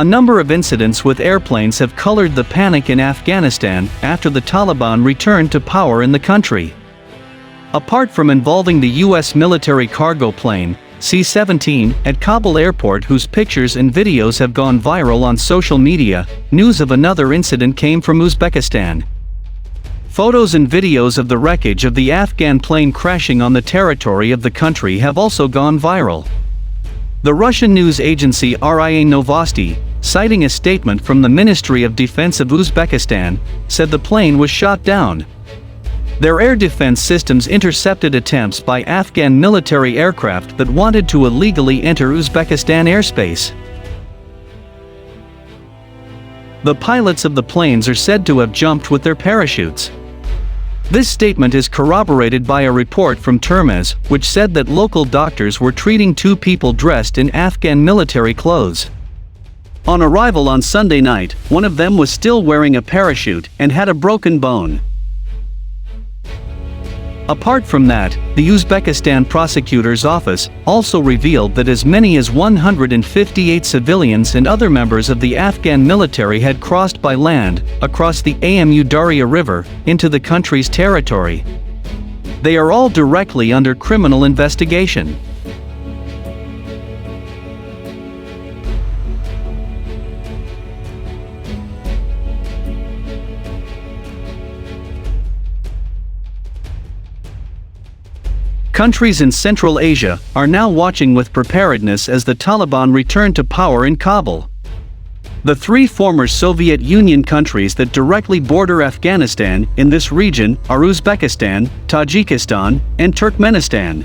A number of incidents with airplanes have colored the panic in Afghanistan after the Taliban returned to power in the country. Apart from involving the U.S. military cargo plane, C-17, at Kabul airport whose pictures and videos have gone viral on social media, news of another incident came from Uzbekistan. Photos and videos of the wreckage of the Afghan plane crashing on the territory of the country have also gone viral. The Russian news agency RIA Novosti, citing a statement from the Ministry of Defense of Uzbekistan, said the plane was shot down. Their air defense systems intercepted attempts by Afghan military aircraft that wanted to illegally enter Uzbekistan airspace. The pilots of the planes are said to have jumped with their parachutes. This statement is corroborated by a report from Termez, which said that local doctors were treating two people dressed in Afghan military clothes. On arrival on Sunday night, one of them was still wearing a parachute and had a broken bone. Apart from that, the Uzbekistan Prosecutor's office also revealed that as many as 158 civilians and other members of the Afghan military had crossed by land, across the Amu Darya River, into the country's territory. They are all directly under criminal investigation. Countries in Central Asia are now watching with preparedness as the Taliban return to power in Kabul. The three former Soviet Union countries that directly border Afghanistan in this region are Uzbekistan, Tajikistan, and Turkmenistan.